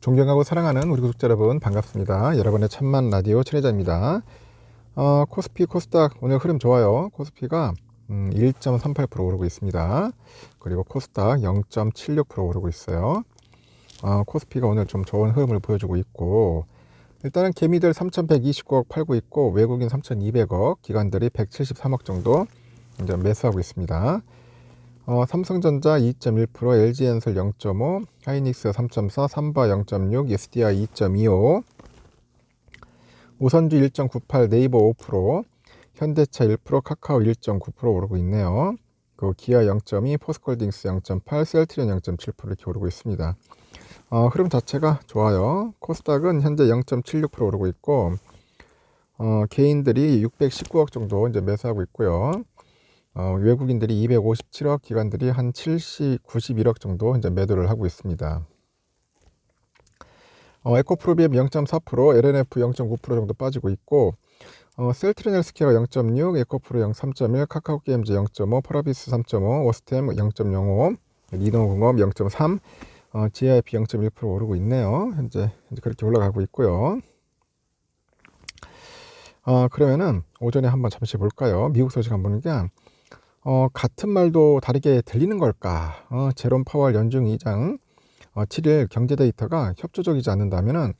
존경하고 사랑하는 우리 구독자 여러분 반갑습니다. 여러분의 천만 라디오 최혜자입니다. 코스피 코스닥 오늘 흐름 좋아요. 코스피가 1.38% 오르고 있습니다. 그리고 코스닥 0.76% 오르고 있어요. 코스피가 오늘 좀 좋은 흐름을 보여주고 있고, 일단은 개미들 3,129억 팔고 있고 외국인 3,200억, 기관들이 173억 정도 이제 매수하고 있습니다. 삼성전자 2.1%, LG엔솔 0.5, 하이닉스 3.4, 삼바 0.6, SDI 2.25, 오선주 1.98, 네이버 5%, 현대차 1%, 카카오 1.9% 오르고 있네요. 그 기아 0.2, 포스코홀딩스 0.8, 셀트리온 0.7% 이렇게 오르고 있습니다. 흐름 자체가 좋아요. 코스닥은 현재 0.76% 오르고 있고, 개인들이 619억 정도 이제 매수하고 있고요. 외국인들이 257억, 기관들이 한 91억 정도 이제 매도를 하고 있습니다. 에코프로비엠 0.4%, LNF 0.9% 정도 빠지고 있고, 셀트리온 헬스케어가 0.6, 에코프로 3.1, 카카오게임즈 0.5, 파라비스 3.5, 오스템 0.05, 리노공업 0.3, GIP 0.1% 오르고 있네요. 현재 그렇게 올라가고 있고요. 그러면은 오전에 한번 잠시 볼까요? 미국 소식 한번 보는 게 같은 말도 다르게 들리는 걸까? 제롬 파월 연준 의장 7일 경제 데이터가 협조적이지 않는다면은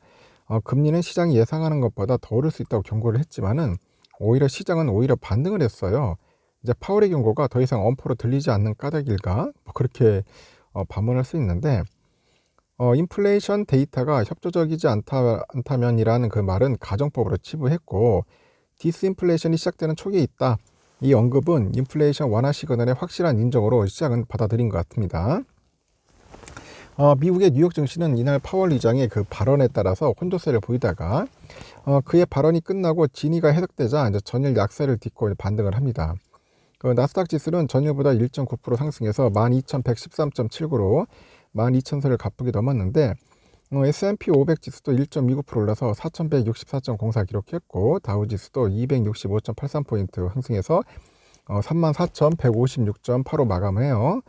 금리는 시장이 예상하는 것보다 더 오를 수 있다고 경고를 했지만은 오히려 시장은 반등을 했어요. 이제 파월의 경고가 더 이상 엄포로 들리지 않는 까닭일까? 뭐 그렇게 반문할 수 있는데, 인플레이션 데이터가 협조적이지 않다면이라는 그 말은 가정법으로 치부했고, 디스인플레이션이 시작되는 초기에 있다. 이 언급은 인플레이션 완화 시그널의 확실한 인정으로 시장은 받아들인 것 같습니다. 미국의 뉴욕 증시는 이날 파월 의장의 그 발언에 따라서 혼조세를 보이다가 그의 발언이 끝나고 진위가 해석되자 이제 전일 약세를 딛고 반등을 합니다. 그 나스닥 지수는 전일보다 1.9% 상승해서 12,113.79로 12,000선을 가쁘게 넘었는데, S&P 500 지수도 1.29% 올라서 4,164.04 기록했고, 다우 지수도 265.83포인트 상승해서 34,156.85 마감해요.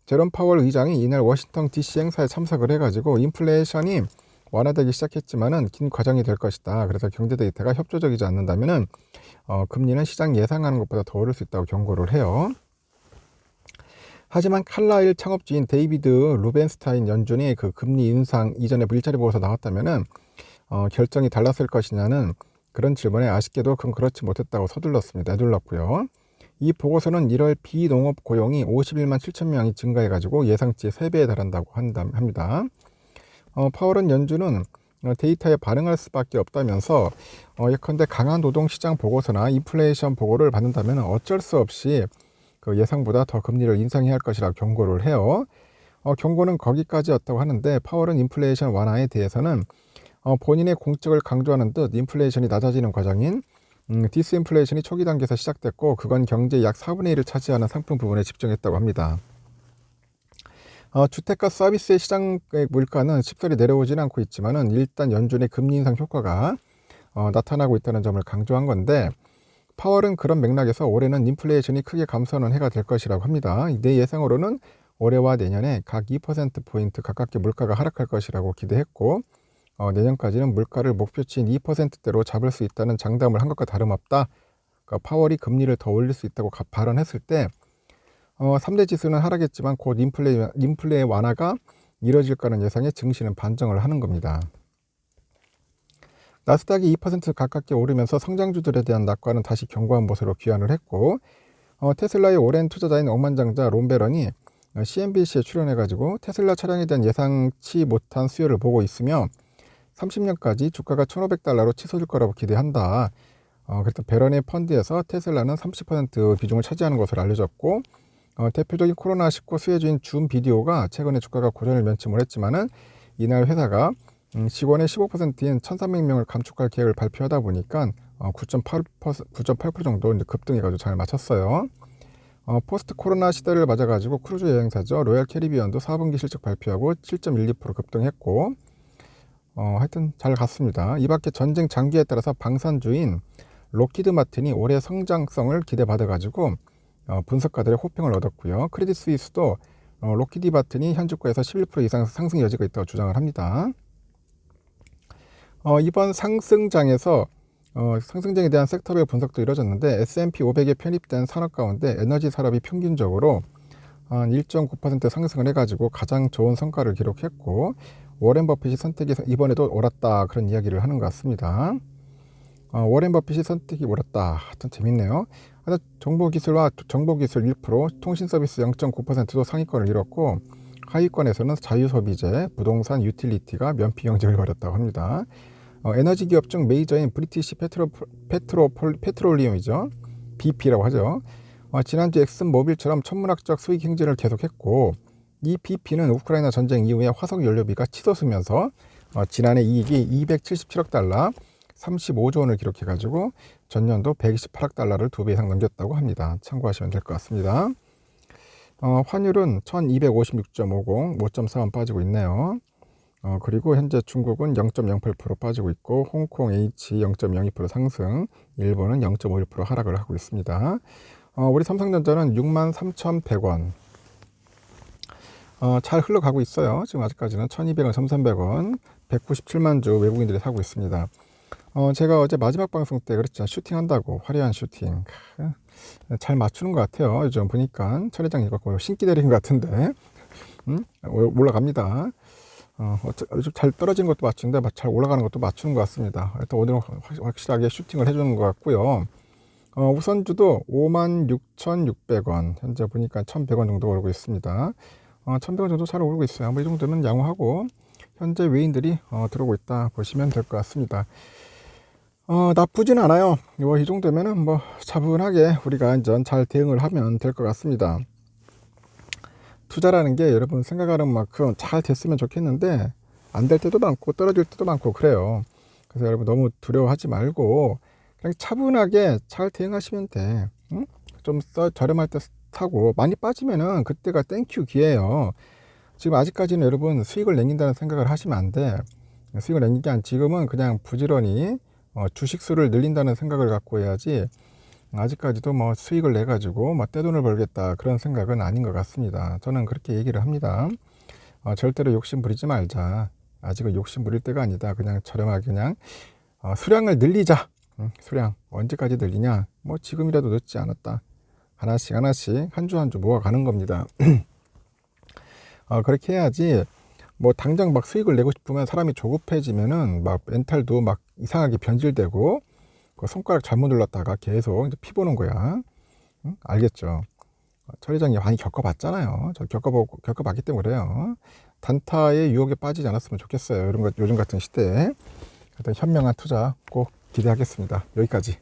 제롬 파월 의장이 이날 워싱턴 DC 행사에 참석을 해가지고 인플레이션이 완화되기 시작했지만은 긴 과정이 될 것이다. 그래서 경제 데이터가 협조적이지 않는다면은 금리는 시장 예상하는 것보다 더 오를 수 있다고 경고를 해요. 하지만 칼라일 창업주인 데이비드 루벤스타인 연준이 그 금리 인상 이전에 일자리 보고서 나왔다면은 결정이 달랐을 것이냐는 그런 질문에 아쉽게도 그건 그렇지 못했다고 내둘렀고요. 이 보고서는 1월 비농업 고용이 51만 7천 명이 증가해가지고 예상치의 3배에 달한다고 합니다. 파월은 연준은 데이터에 반응할 수밖에 없다면서 예컨대 강한 노동시장 보고서나 인플레이션 보고를 받는다면 어쩔 수 없이 그 예상보다 더 금리를 인상해야 할 것이라고 경고를 해요. 경고는 거기까지였다고 하는데, 파월은 인플레이션 완화에 대해서는 본인의 공적을 강조하는 듯 인플레이션이 낮아지는 과정인 디스인플레이션이 초기 단계에서 시작됐고, 그건 경제의 약 4분의 1을 차지하는 상품 부분에 집중했다고 합니다. 주택과 서비스의 시장 물가는 쉽사리 내려오지는 않고 있지만은 일단 연준의 금리 인상 효과가 나타나고 있다는 점을 강조한 건데, 파월은 그런 맥락에서 올해는 인플레이션이 크게 감소하는 해가 될 것이라고 합니다. 내 예상으로는 올해와 내년에 각 2%포인트 가깝게 물가가 하락할 것이라고 기대했고, 내년까지는 물가를 목표치인 2%대로 잡을 수 있다는 장담을 한 것과 다름없다. 그러니까 파월이 금리를 더 올릴 수 있다고 발언했을 때 3대 지수는 하락했지만 곧 인플레 완화가 이뤄질 거라는 예상에 증시는 반등을 하는 겁니다. 나스닥이 2% 가깝게 오르면서 성장주들에 대한 낙관은 다시 견고한 모습으로 귀환을 했고, 테슬라의 오랜 투자자인 억만장자 론 베런이 CNBC에 출연해가지고 테슬라 차량에 대한 예상치 못한 수요를 보고 있으며 30년까지 주가가 $1,500로 치솟을 거라고 기대한다. 그래서 베런의 펀드에서 테슬라는 30% 비중을 차지하는 것으로 알려졌고, 대표적인 코로나19 수혜주인 줌 비디오가 최근에 주가가 고전을 면치을 했지만은 이날 회사가 직원의 15%인 1,300명을 감축할 계획을 발표하다 보니까 9.8% 정도 이제 급등해가지고 잘 마쳤어요. 포스트 코로나 시대를 맞아가지고 크루즈 여행사죠. 로얄 캐리비언도 4분기 실적 발표하고 7.12% 급등했고, 하여튼 잘 갔습니다. 이 밖에 전쟁 장기에 따라서 방산주인 록히드 마틴이 올해 성장성을 기대받아가지고 분석가들의 호평을 얻었고요. 크레딧 스위스도 로키드 마틴이 현 주가에서 11% 이상 상승 여지가 있다고 주장을 합니다. 이번 상승장에 대한 섹터별 분석도 이루어졌는데 S&P 500에 편입된 산업 가운데 에너지 산업이 평균적으로 한 1.9% 상승을 해가지고 가장 좋은 성과를 기록했고, 워렌 버핏이 선택이 이번에도 옳았다, 그런 이야기를 하는 것 같습니다. 워렌 버핏이 선택이 옳았다. 하여튼 재밌네요. 정보기술과 정보기술 1%, 통신서비스 0.9%도 상위권을 이뤘고, 하위권에서는 자유소비재, 부동산, 유틸리티가 면피 경쟁을 벌였다고 합니다. 에너지 기업 중 메이저인 브리티시 페트롤리움이죠. BP라고 하죠. 지난주 엑슨모빌처럼 천문학적 수익 행진을 계속했고, 이 BP는 우크라이나 전쟁 이후에 화석 연료비가 치솟으면서 지난해 이익이 277억 달러, 35조 원을 기록해가지고 전년도 128억 달러를 2배 이상 넘겼다고 합니다. 참고하시면 될 것 같습니다. 환율은 1256.50, 5.4원 빠지고 있네요. 그리고 현재 중국은 0.08% 빠지고 있고, 홍콩 H 0.02% 상승, 일본은 0.51% 하락을 하고 있습니다. 우리 삼성전자는 63,100원. 잘 흘러가고 있어요. 지금 아직까지는 1200원, 1300원, 197만 주 외국인들이 사고 있습니다. 제가 어제 마지막 방송 때 그랬죠. 슈팅한다고, 화려한 슈팅. 잘 맞추는 것 같아요. 요즘 보니까 철회장 이거 신기 내린 것 같은데, 올라갑니다. 요즘 잘 떨어지는 것도 맞추는데 잘 올라가는 것도 맞추는 것 같습니다. 하여튼 오늘은 확실하게 슈팅을 해주는 것 같고요. 우선주도 56,600원, 현재 보니까 1,100원 정도 오르고 있습니다. 1,100원 정도 잘 오르고 있어요. 이 정도면 양호하고, 현재 외인들이 들어오고 있다 보시면 될 것 같습니다. 나쁘진 않아요. 이 정도면은 뭐 차분하게 우리가 잘 대응을 하면 될 것 같습니다. 투자라는 게 여러분 생각하는 만큼 잘 됐으면 좋겠는데 안 될 때도 많고 떨어질 때도 많고 그래요. 그래서 여러분 너무 두려워하지 말고 그냥 차분하게 잘 대응하시면 돼. 응? 좀 저렴할 때 사고, 많이 빠지면은 그때가 땡큐 기회예요. 지금 아직까지는 여러분 수익을 남긴다는 생각을 하시면 안 돼. 수익을 남긴 게 아니라 지금은 그냥 부지런히 주식 수를 늘린다는 생각을 갖고 해야지, 아직까지도 뭐 수익을 내 가지고 뭐 떼돈을 벌겠다, 그런 생각은 아닌 것 같습니다. 저는 그렇게 얘기를 합니다. 절대로 욕심 부리지 말자. 아직은 욕심 부릴 때가 아니다. 그냥 저렴하게 그냥 수량을 늘리자. 수량 언제까지 늘리냐? 뭐 지금이라도 늦지 않았다. 하나씩 하나씩 한 주 한 주 모아가는 겁니다. 그렇게 해야지. 뭐 당장 막 수익을 내고 싶으면 사람이 조급해지면은 막 멘탈도 막 이상하게 변질되고, 그 손가락 잘못 눌렀다가 계속 이제 피 보는 거야. 응? 알겠죠? 철회장이 많이 겪어봤잖아요. 저 겪어봤기 때문에 그래요. 단타의 유혹에 빠지지 않았으면 좋겠어요. 요즘 같은 시대에. 하여튼 현명한 투자 꼭 기대하겠습니다. 여기까지.